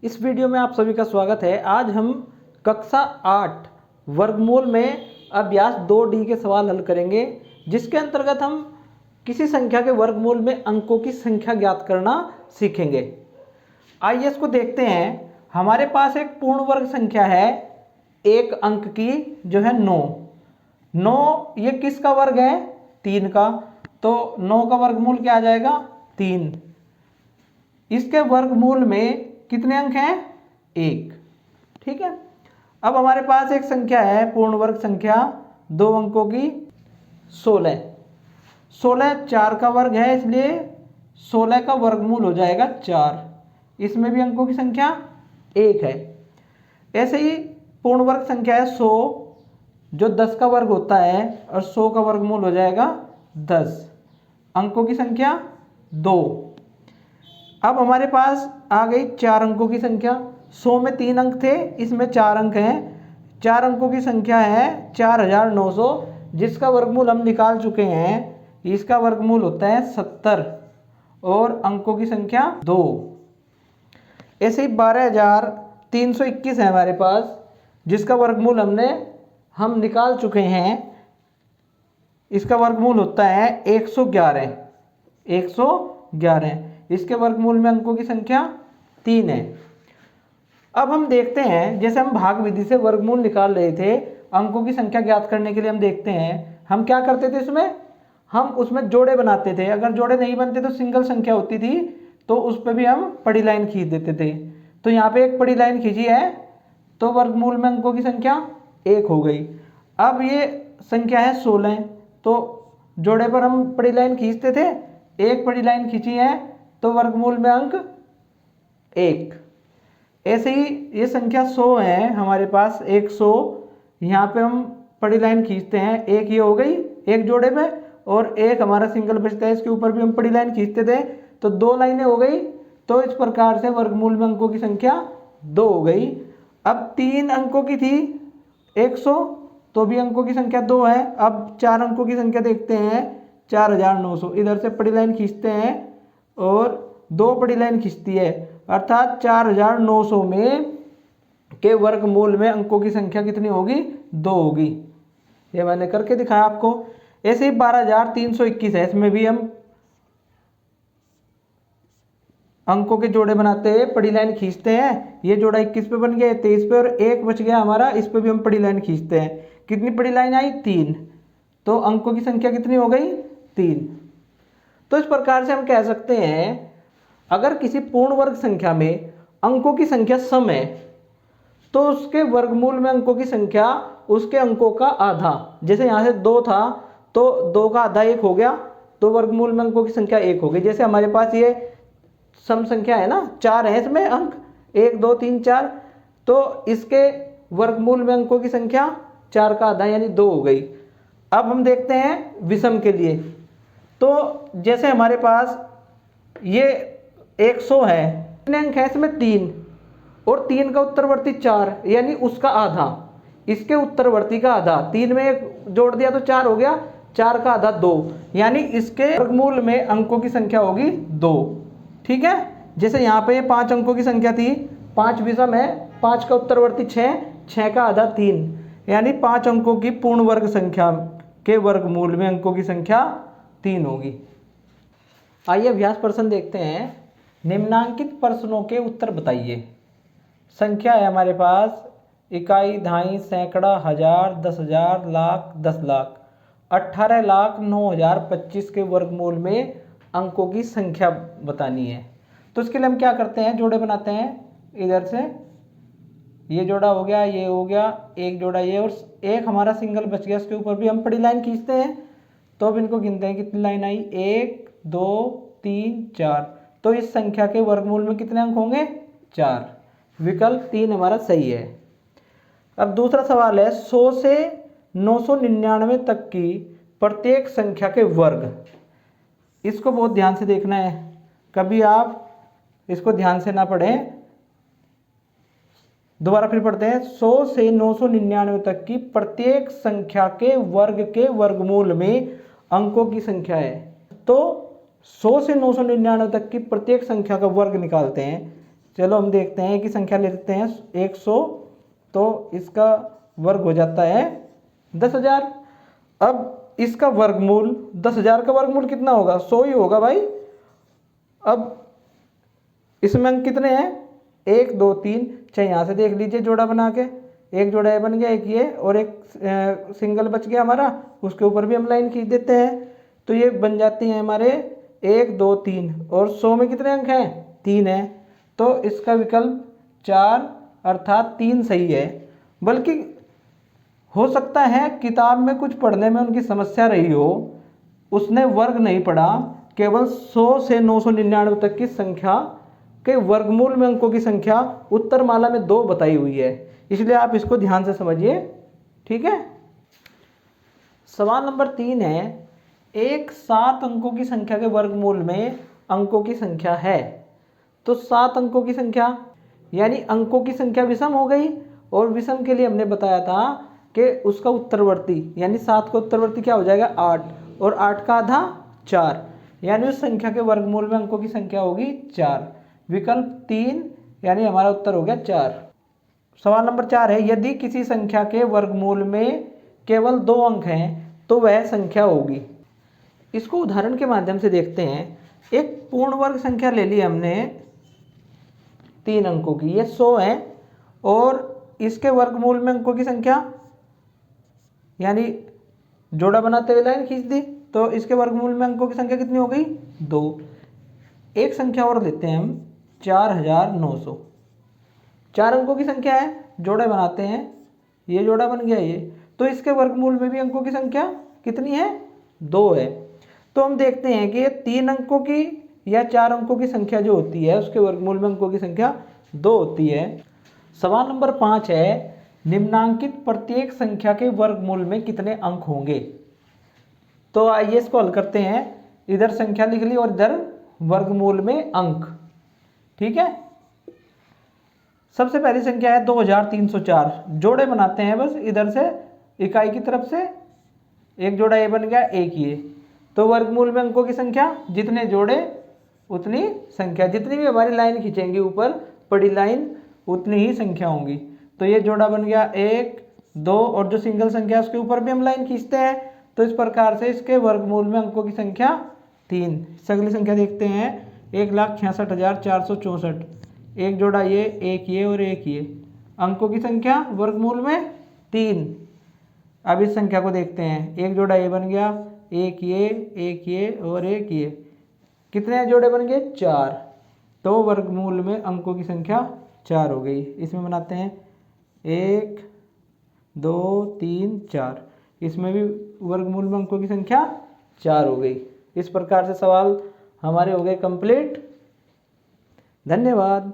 इस वीडियो में आप सभी का स्वागत है। आज हम कक्षा 8 वर्गमूल में अभ्यास 2D के सवाल हल करेंगे, जिसके अंतर्गत हम किसी संख्या के वर्गमूल में अंकों की संख्या ज्ञात करना सीखेंगे। आइए इसको देखते हैं। हमारे पास एक पूर्ण वर्ग संख्या है एक अंक की, जो है 9। ये किसका वर्ग है? 3 का। तो 9 का वर्गमूल क्या आ जाएगा? 3। इसके वर्गमूल में कितने अंक हैं? 1। ठीक है। अब हमारे पास एक संख्या है पूर्ण वर्ग संख्या 2 अंकों की 16। 16 4 का वर्ग है, इसलिए 16 का वर्गमूल हो जाएगा 4। इसमें भी अंकों की संख्या 1 है। ऐसे ही पूर्ण वर्ग संख्या है 100, जो 10 का वर्ग होता है, और 100 का वर्गमूल हो जाएगा 10। अंकों की संख्या 2। अब हमारे पास आ गई 4 अंकों की संख्या। 100 में 3 अंक थे, इसमें 4 अंक हैं। 4 अंकों की संख्या है 4900, जिसका वर्गमूल हम निकाल चुके हैं। इसका वर्गमूल होता है 70 और अंकों की संख्या 2। ऐसे ही 12321 है हमारे पास, जिसका वर्गमूल हम निकाल चुके हैं। इसका वर्गमूल होता है 111। 111। इसके वर्गमूल में अंकों की संख्या 3 है। अब हम देखते हैं, जैसे हम भाग विधि से वर्गमूल निकाल रहे थे, अंकों की संख्या ज्ञात करने के लिए हम देखते हैं हम क्या करते थे। हम उसमें जोड़े बनाते थे। अगर जोड़े नहीं बनते तो सिंगल संख्या होती थी, तो उस पर भी हम पड़ी लाइन खींच देते थे। तो यहाँ पे एक पड़ी लाइन खींची है, तो वर्गमूल में अंकों की संख्या 1 हो गई। अब ये संख्या है 16, तो जोड़े पर हम पड़ी लाइन खींचते थे, एक पड़ी लाइन खींची है, तो वर्गमूल में अंक 1। ऐसे ही ये संख्या 100 है हमारे पास, 100। यहाँ पे हम पड़ी लाइन खींचते हैं, एक ये हो गई एक जोड़े में, और एक हमारा सिंगल बचता है, इसके ऊपर भी हम पड़ी लाइन खींचते थे, तो 2 लाइनें हो गई। तो इस प्रकार से वर्गमूल में अंकों की संख्या 2 हो गई। अब 3 अंकों की थी 100, तो भी अंकों की संख्या 2 है। अब 4 अंकों की संख्या देखते हैं 4900। इधर से पड़ी लाइन खींचते हैं और 2 पड़ी लाइन खींचती है, अर्थात 4900 में के वर्गमूल में अंकों की संख्या कितनी होगी? 2 होगी। ये मैंने करके दिखाया आपको। ऐसे ही 12321 है, इसमें भी हम अंकों के जोड़े बनाते हैं, पड़ी लाइन खींचते हैं। ये जोड़ा 21 पे बन गया, 23 पे, और एक बच गया हमारा, इस पे भी हम पड़ी लाइन खींचते हैं। कितनी पड़ी लाइन आई? 3। तो अंकों की संख्या कितनी हो गई? 3। तो इस प्रकार से हम कह सकते हैं, अगर किसी पूर्ण वर्ग संख्या में अंकों की संख्या सम है, तो उसके वर्गमूल में अंकों की संख्या उसके अंकों का आधा। जैसे यहाँ से 2 था, तो 2 का आधा 1 हो गया, तो वर्गमूल में अंकों की संख्या 1 हो गई। जैसे हमारे पास ये सम संख्या है ना, 4 है इसमें अंक, 1 2 3 4, तो इसके वर्गमूल में अंकों की संख्या 4 का आधा यानी 2 हो गई। अब हम देखते हैं विषम के लिए। तो जैसे हमारे पास ये 100 है, कितने अंक है इसमें? 3, और 3 का उत्तरवर्ती 4 यानी उसका आधा, इसके उत्तरवर्ती का आधा। 3 में 1 जोड़ दिया तो 4 हो गया, 4 का आधा 2, यानी इसके वर्गमूल में अंकों की संख्या होगी 2। ठीक है। जैसे यहाँ पे 5 अंकों की संख्या थी, 5 विषम है, 5 का उत्तरवर्ती 6, 6 का आधा 3, यानी 5 अंकों की पूर्ण वर्ग संख्या के वर्गमूल में अंकों की संख्या 3 होगी। आइए अभ्यास प्रश्न देखते हैं। निम्नांकित प्रश्नों के उत्तर बताइए। संख्या है हमारे पास इकाई, दहाई, सैकड़ा, हजार, 10,000, लाख, 10 लाख। 18,09,025 के वर्गमूल में अंकों की संख्या बतानी है। तो इसके लिए हम क्या करते हैं, जोड़े बनाते हैं। इधर से ये जोड़ा हो गया, ये हो गया, एक जोड़ा ये, और एक हमारा सिंगल बच गया, इसके ऊपर भी हम पड़ी लाइन खींचते हैं। तो अब इनको गिनते हैं, कितनी लाइन आई? 1 2 3 4। तो इस संख्या के वर्गमूल में कितने अंक होंगे? 4। विकल्प 3 हमारा सही है। अब दूसरा सवाल है, 100 से 999 तक की प्रत्येक संख्या के वर्ग। इसको बहुत ध्यान से देखना है, कभी आप इसको ध्यान से ना पढ़ें। दोबारा फिर पढ़ते हैं। 100 से 999 तक की प्रत्येक संख्या के वर्गमूल में अंकों की संख्या है। तो 100 से 999 तक की प्रत्येक संख्या का वर्ग निकालते हैं। चलो हम देखते हैं कि संख्या ले लेते हैं 100, तो इसका वर्ग हो जाता है 10,000। अब इसका वर्गमूल 10,000 का वर्गमूल कितना होगा? 100 ही होगा भाई। अब इसमें अंक कितने हैं? 1 2 3, चाहे यहाँ से देख लीजिए जोड़ा बना के, एक जोड़ा ये बन गया, एक ये, और एक सिंगल बच गया हमारा, उसके ऊपर भी हम लाइन खींच देते हैं। तो ये बन जाती हैं हमारे 1 2 3, और 100 में कितने अंक हैं? 3 है। तो इसका विकल्प 4 अर्थात 3 सही है। बल्कि हो सकता है किताब में कुछ पढ़ने में उनकी समस्या रही हो, उसने वर्ग नहीं पढ़ा, केवल 100 से 999 तक की संख्या के वर्गमूल में अंकों की संख्या उत्तरमाला में 2 बताई हुई है, इसलिए आप इसको ध्यान से समझिए। ठीक है। सवाल नंबर 3 है, एक 7 अंकों की संख्या के वर्गमूल में अंकों की संख्या है। तो 7 अंकों की संख्या यानी अंकों की संख्या विषम हो गई, और विषम के लिए हमने बताया था कि उसका उत्तरवर्ती यानी 7 का उत्तरवर्ती क्या हो जाएगा? 8, और 8 का आधा 4, यानी उस संख्या के वर्गमूल में अंकों की संख्या होगी 4। विकल्प 3 यानी हमारा उत्तर हो गया 4। सवाल नंबर 4 है, यदि किसी संख्या के वर्गमूल में केवल 2 अंक हैं तो वह संख्या होगी। इसको उदाहरण के माध्यम से देखते हैं। एक पूर्ण वर्ग संख्या ले ली हमने 3 अंकों की, ये 100 है, और इसके वर्गमूल में अंकों की संख्या यानी जोड़ा बनाते हुए लाइन खींच दी, तो इसके वर्गमूल में अंकों की संख्या कितनी हो गई? 2। एक संख्या और लेते हैं हम 4900, 4 अंकों की संख्या है, जोड़े बनाते हैं, ये जोड़ा बन गया ये, तो इसके वर्गमूल में भी अंकों की संख्या कितनी है? 2 है। तो हम देखते हैं कि ये 3 अंकों की या 4 अंकों की संख्या जो होती है उसके वर्गमूल में अंकों की संख्या 2 होती है। सवाल नंबर 5 है, निम्नांकित प्रत्येक संख्या के वर्गमूल में कितने अंक होंगे? तो आइए इसको हल करते हैं। इधर संख्या लिख ली और इधर वर्गमूल में अंक। ठीक है। सबसे पहली संख्या है 2304, जोड़े बनाते हैं बस, इधर से इकाई की तरफ से एक जोड़ा ये बन गया, एक ये, तो वर्गमूल में अंकों की संख्या जितने जोड़े उतनी संख्या, जितनी भी हमारी लाइन खींचेंगे ऊपर बड़ी लाइन उतनी ही संख्या होंगी। तो ये जोड़ा बन गया 1 2, और जो सिंगल संख्या उसके ऊपर भी हम लाइन खींचते हैं, तो इस प्रकार से इसके वर्गमूल में अंकों की संख्या 3। अगली संख्या देखते हैं 1,66,464, एक जोड़ा ये, एक ये और एक ये, अंकों की संख्या वर्गमूल में 3। अब इस संख्या को देखते हैं, एक जोड़ा ये बन गया, एक ये और एक ये, कितने जोड़े बन गए? 4। तो वर्गमूल में अंकों की संख्या 4 हो गई। इसमें बनाते हैं 1 2 3 4, इसमें भी वर्गमूल में अंकों की संख्या 4 हो गई। इस प्रकार से सवाल हमारे हो गए कंप्लीट। धन्यवाद।